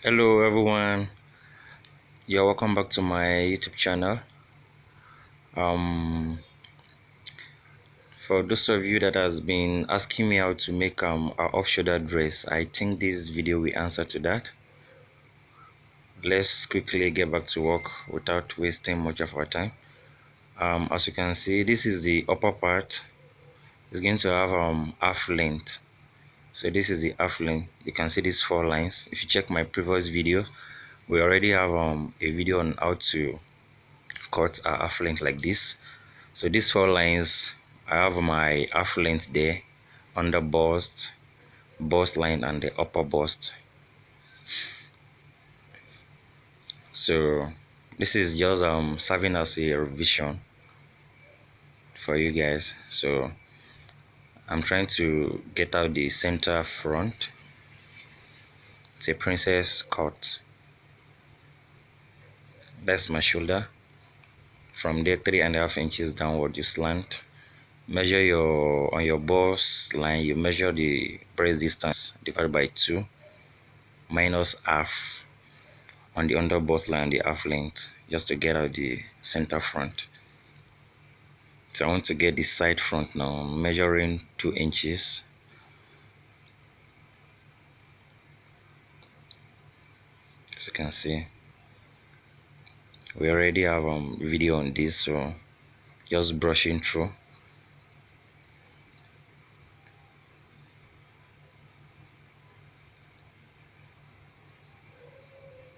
Hello everyone, you're welcome back to my YouTube channel. For those of you that has been asking me how to make an off-shoulder dress, I think this video will answer to that. Let's quickly get back to work without wasting much of our time. As you can see, this is the upper part. It's going to have half length. So this is the half length. You can see these 4 lines. If you check my previous video, we already have a video on how to cut a half length like this. So these 4 lines, I have my half length there, under bust line, and the upper bust. So this is just serving as a revision for you guys. So I'm trying to get out the center front. It's a princess cut. That's my shoulder. From there, 3.5 inches downward, you slant. Measure on your bust line, you measure the breast distance divided by 2 minus half on the under bust line, the half length, just to get out the center front. So I want to get the side front now. I'm measuring 2 inches. As you can see, we already have video on this, so just brushing through.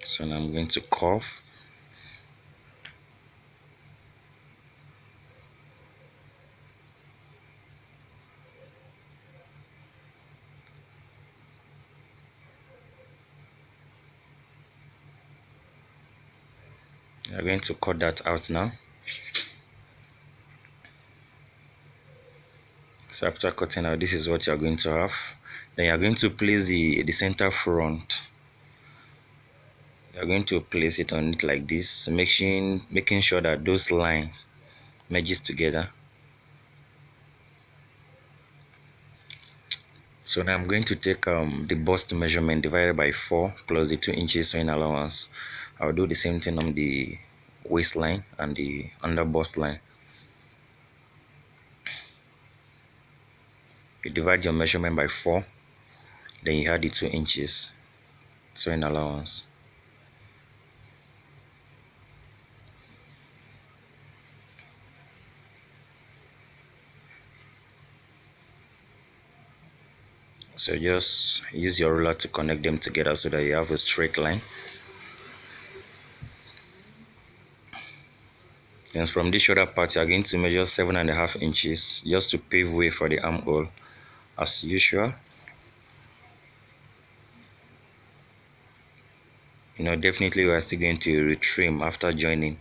So now I'm going to curve. I'm going to cut that out now. So after cutting out, this is what you're going to have. Then you're going to place the center front. You're going to place it on it like this, making sure that those lines merges together. So now I'm going to take the bust measurement divided by 4 plus the 2 inches sewing allowance. I'll do the same thing on the waistline and the under bust line. You divide your measurement by 4, then you add the 2 inches sewing allowance. So just use your ruler to connect them together so that you have a straight line. Then from this shoulder part, you are going to measure 7.5 inches just to pave way for the armhole as usual. Definitely we are still going to retrim after joining.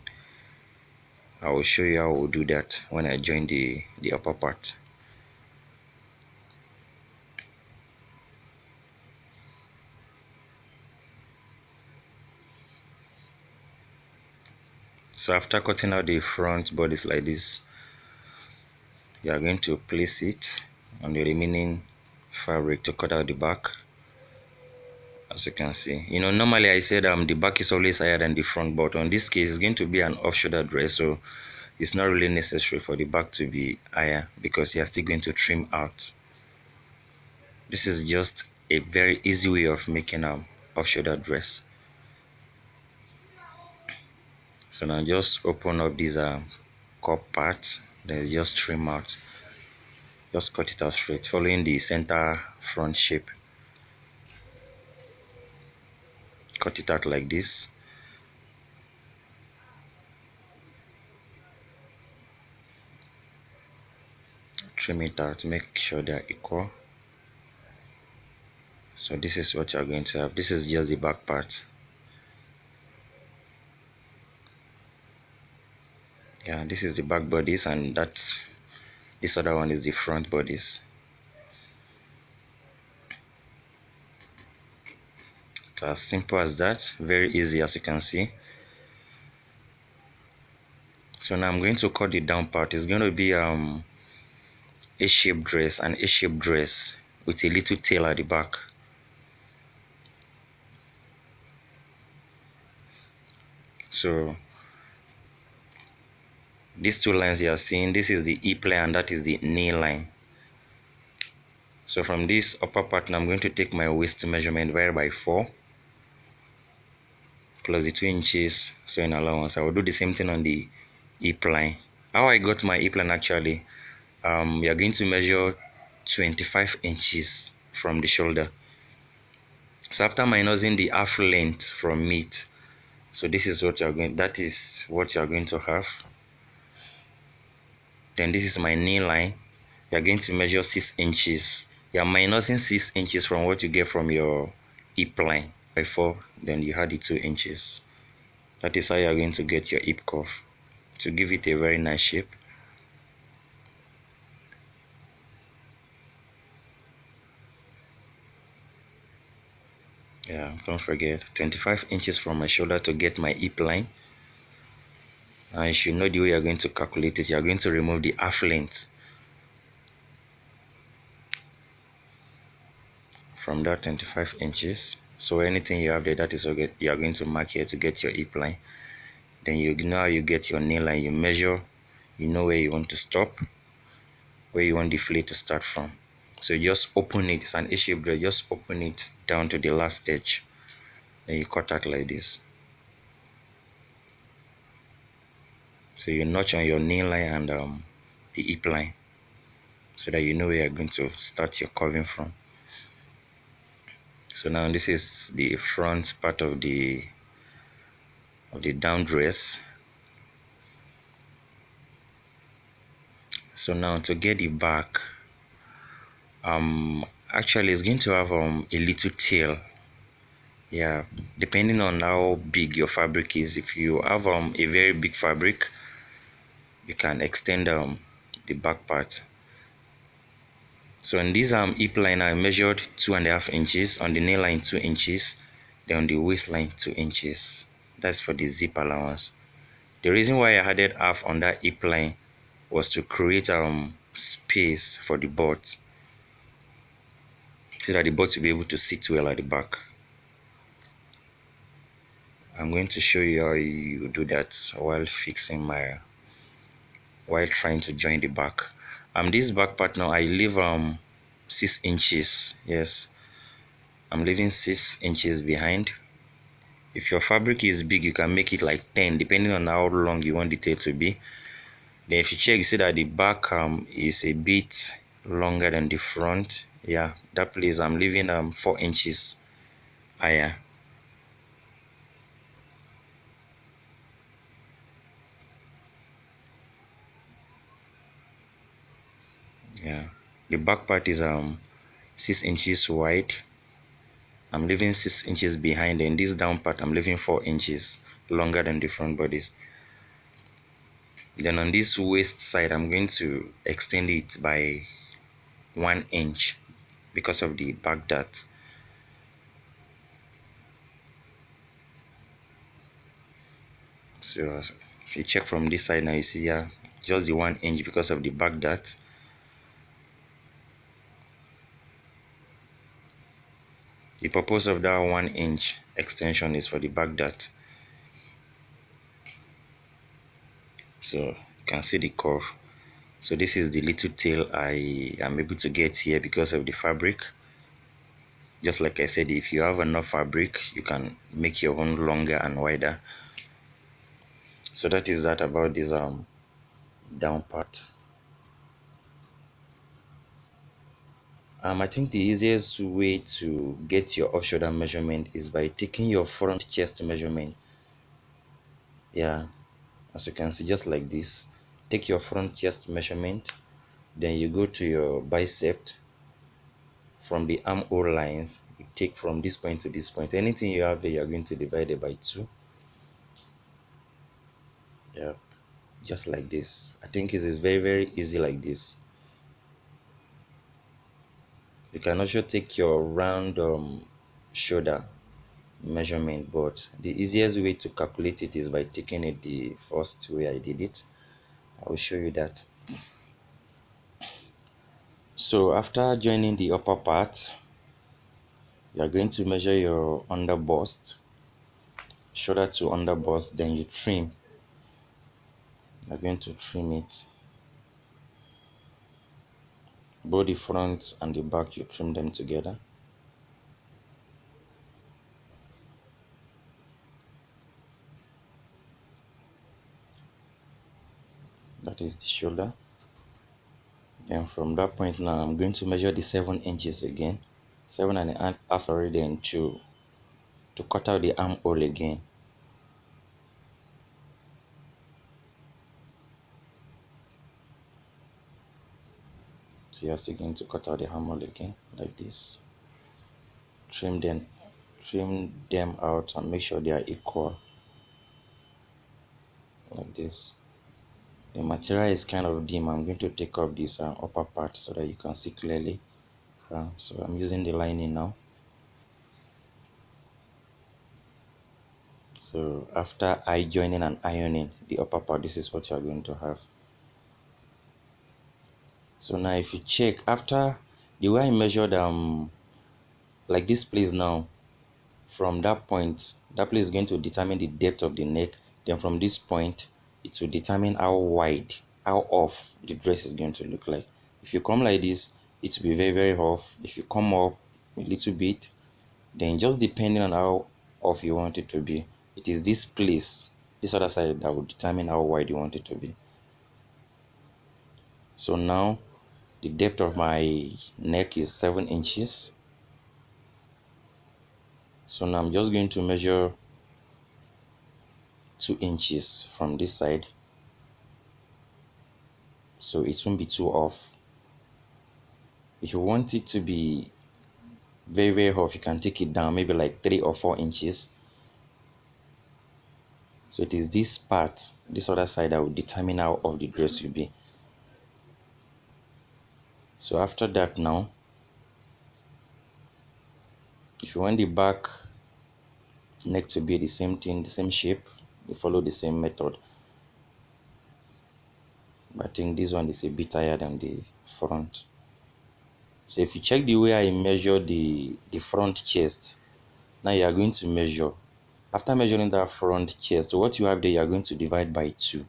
I will show you how we'll do that when I join the upper part. So after cutting out the front bodice like this, you are going to place it on the remaining fabric to cut out the back. As you can see, normally I said the back is always higher than the front, but on this case it's going to be an off-shoulder dress, so it's not really necessary for the back to be higher because you are still going to trim out. This is just a very easy way of making an off-shoulder dress. So now just open up this cup part, then just trim out. Just cut it out straight, following the center front shape. Cut it out like this. Trim it out, make sure they are equal. So this is what you are going to have. This is just the back part. Yeah, this is the back bodice, and this other one is the front bodice. It's as simple as that, very easy, as you can see. So now I'm going to cut the down part. It's going to be a shape dress, an A-shape dress with a little tail at the back. So these two lines you are seeing, this is the hip line and that is the knee line. So from this upper part now, I'm going to take my waist measurement divided by 4 plus the 2 inches so in allowance. I will do the same thing on the hip line. How I got my hip line actually, we are going to measure 25 inches from the shoulder. So after minusing the half length from it, so this is what you're going, that is what you're going to have. Then this is my knee line. You're going to measure 6 inches. You're minusing 6 inches from what you get from your hip line by 4, then you add the 2 inches. That is how you're going to get your hip curve to give it a very nice shape. Yeah, don't forget 25 inches from my shoulder to get my hip line. And you should know the way you're going to calculate it. You're going to remove the half length from that 25 inches. So anything you have there, that is what you are going to mark here to get your hip line. Then you know how you get your knee line. You measure, you know where you want to stop, where you want the fillet to start from. So you just open it. It's an A-shaped draw. Just open it down to the last edge. Then you cut out like this. So you notch on your knee line and the hip line, so that you know where you're going to start your curving from. So now this is the front part of the down dress. So now to get the back, actually it's going to have a little tail. Yeah, depending on how big your fabric is. If you have a very big fabric, you can extend the back part. So in this hip line I measured 2.5 inches, on the knee line 2 inches, then on the waistline 2 inches. That's for the zip allowance. The reason why I added half on that hip line was to create space for the butt, so that the butt will be able to sit well at the back. I'm going to show you how you do that while trying to join the back. This back part now I leave 6 inches. Yes, I'm leaving 6 inches behind. If your fabric is big, you can make it like 10, depending on how long you want the tail to be. Then if you check, you see that the back is a bit longer than the front. Yeah, that place I'm leaving 4 inches higher. Yeah, the back part is 6 inches wide. I'm leaving 6 inches behind, and this down part I'm leaving 4 inches longer than the front bodies. Then on this waist side, I'm going to extend it by 1 inch because of the back dart. So if you check from this side now, you see here just the 1 inch because of the back dart. The purpose of that 1 inch extension is for the back dart. So you can see the curve. So this is the little tail I am able to get here because of the fabric. Just like I said, if you have enough fabric, you can make your own longer and wider. So that is that about this down part. I think the easiest way to get your off shoulder measurement is by taking your front chest measurement. Yeah, as you can see, just like this. Take your front chest measurement, then you go to your bicep. From the armhole lines, you take from this point to this point. Anything you have there, you're going to divide it by 2. Yeah, just like this. I think it is very easy like this. You can also take your round shoulder measurement, but the easiest way to calculate it is by taking it the first way I did it. I will show you that. So after joining the upper part, you are going to measure your under bust. shoulder to under bust, then you trim. You're going to trim it. Both the front and the back, you trim them together. That is the shoulder. Then from that point now, I'm going to measure the 7 inches again. 7.5 already, and to cut out the armhole again. So you're still going to cut out the armhole again like this. Trim them out and make sure they are equal like this. The material is kind of dim. I'm going to take off this upper part so that you can see clearly. So I'm using the lining now. So after joining and ironing the upper part, this is what you're going to have. So now if you check, after the way I measured like this place now, from that place is going to determine the depth of the neck. Then from this point, it will determine how wide, how off the dress is going to look like. If you come like this, it will be very, very off. If you come up a little bit, then just depending on how off you want it to be, it is this place, this other side, that will determine how wide you want it to be. So now the depth of my neck is 7 inches. So now I'm just going to measure 2 inches from this side, so it won't be too off. If you want it to be very, very off, you can take it down maybe like 3 or 4 inches. So it is this part, this other side, that will determine how off the dress will be. So after that now, if you want the back neck to be the same thing, the same shape, you follow the same method. But I think this one is a bit higher than the front. So if you check the way I measure the front chest, now you are going to measure. After measuring that front chest, what you have there, you are going to divide by 2.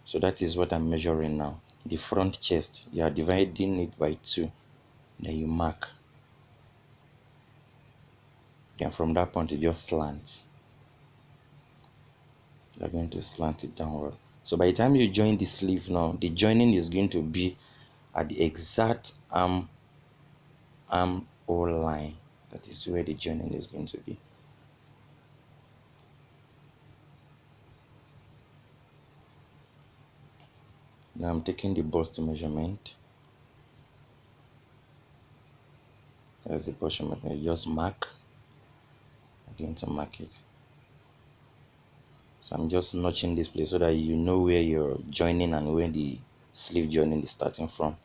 So that is what I'm measuring now. The front chest, you are dividing it by 2. Then you mark. Then from that point, you just slant. You're going to slant it downward. So by the time you join the sleeve now, the joining is going to be at the exact armhole line. That is where the joining is going to be. Now I'm taking the bust measurement. There's the bust measurement. You just mark. I'm going to mark it. So I'm just notching this place so that you know where you're joining and where the sleeve joining is starting from.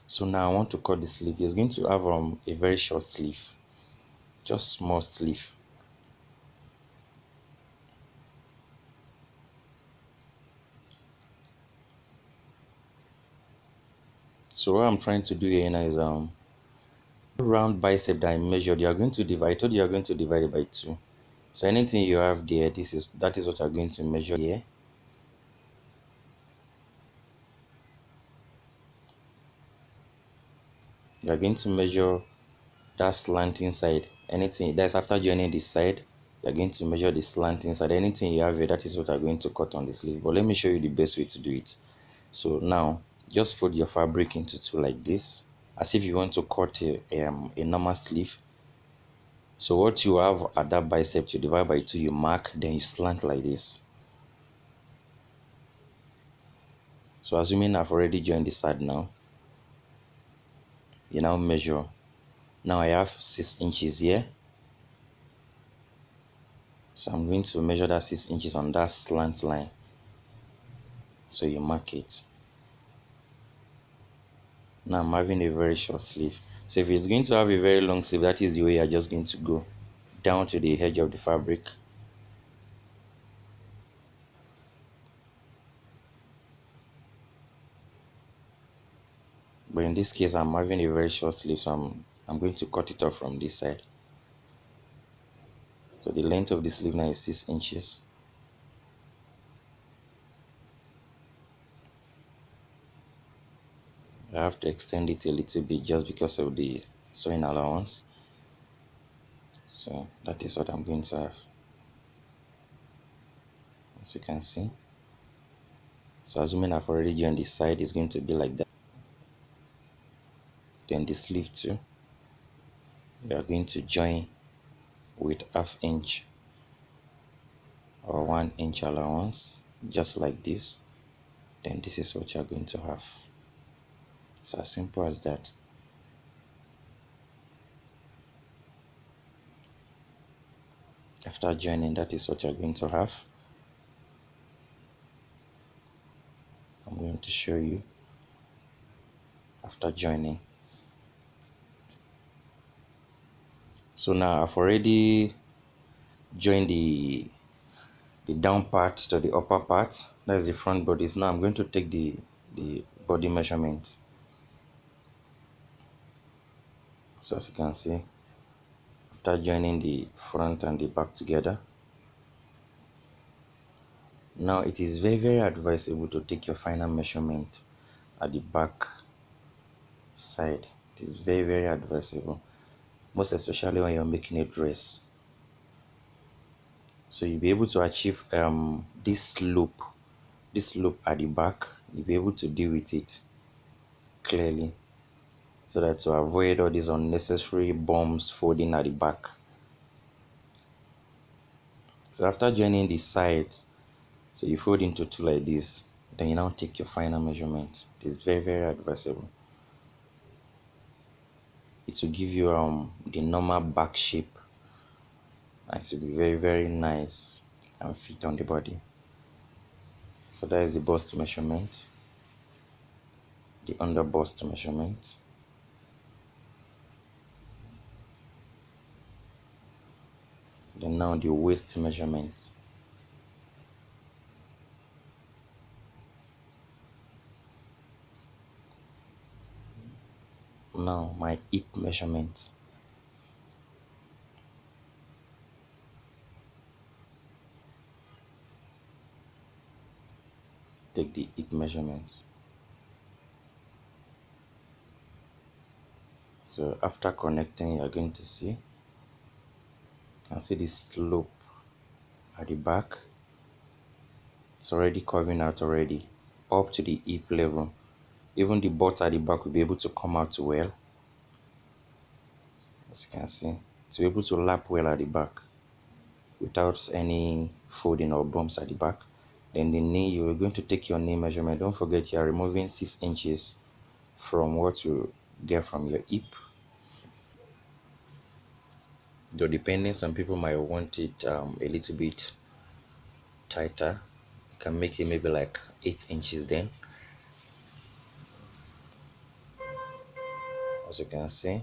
So now I want to cut the sleeve. It's going to have a very short sleeve, just small sleeve. So what I'm trying to do here now is round bicep that I measured. You are going to divide. I told you are going to divide it by 2. So anything you have there, that is what you're going to measure here. You are going to measure that slanting side. Anything that's after joining this side, you're going to measure the slanting side. Anything you have here, that is what I'm going to cut on the sleeve. But let me show you the best way to do it. So now just fold your fabric into 2 like this, as if you want to cut a normal sleeve. So what you have at that bicep, you divide by 2, you mark, then you slant like this. So assuming I've already joined this side now, you now measure. Now I have 6 inches here. So I'm going to measure that 6 inches on that slant line. So you mark it. Now I'm having a very short sleeve. So if it's going to have a very long sleeve, that is the way you're just going to go down to the edge of the fabric. but in this case I'm having a very short sleeve, so I'm going to cut it off from this side. So the length of the sleeve now is 6 inches. I have to extend it a little bit just because of the sewing allowance. So that is what I'm going to have, as you can see. So assuming I've already joined this side, it's going to be like that. Then the sleeve too, we are going to join with ½ inch or 1 inch allowance, just like this. Then this is what you're going to have. It's as simple as that. After joining, that is what you're going to have. I'm going to show you after joining. So now I've already joined the down part to the upper part. That's the front bodice. Now I'm going to take the body measurement. So as you can see, after joining the front and the back together, now it is very advisable to take your final measurement at the back side. It is very advisable, most especially when you're making a dress. So you'll be able to achieve this slope at the back. You'll be able to deal with it clearly, so that to avoid all these unnecessary bumps folding at the back. So after joining the sides, so you fold into two like this, then you now take your final measurement. It is very advisable. It will give you the normal back shape, and it will be very nice and fit on the body. So that is the bust measurement, the under bust measurement. Then now the waist measurement. Now my hip measurement. Take the hip measurement. So after connecting, you're going to see, you can see the slope at the back. It's already curving out already up to the hip level. Even the butt at the back will be able to come out well. As you can see, to be able to lap well at the back without any folding or bumps at the back. Then the knee, you're going to take your knee measurement. Don't forget you are removing 6 inches from what you get from your hip. Though depending, some people might want it a little bit tighter. You can make it maybe like 8 inches then. As you can see,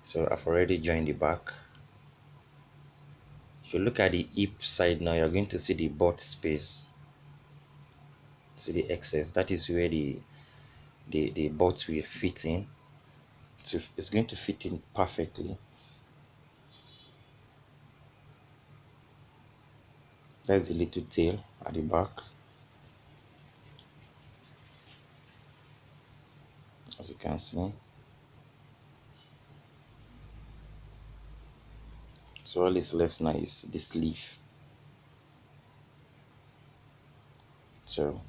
so I've already joined the back. If you look at the hip side now, you're going to see the butt space. See the excess. That is where the butt will fit in. So it's going to fit in perfectly. That's the little tail at the back. As you can see. So all is left now is the sleeve. So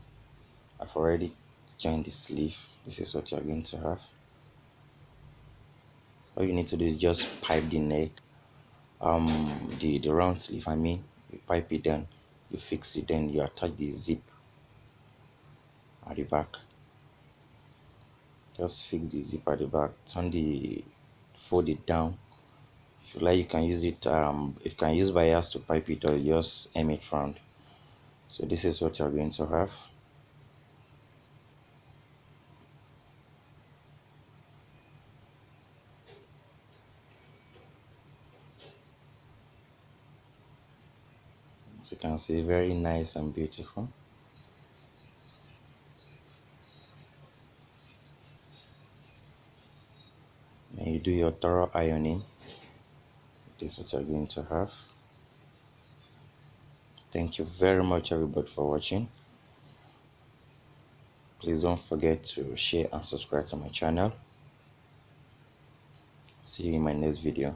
I've already joined the sleeve. This is what you're going to have. All you need to do is just pipe the neck, the round sleeve. I mean, you pipe it down, you fix it, then you attach the zip at the back. Just fix the zip at the back. Fold it down. If you like, you can use it. You can use bias to pipe it, or just aim it round. So this is what you're going to have. As you can see, very nice and beautiful. you do your thorough ironing, this is what you're going to have. Thank you very much everybody for watching. Please don't forget to share and subscribe to my channel. See you in my next video.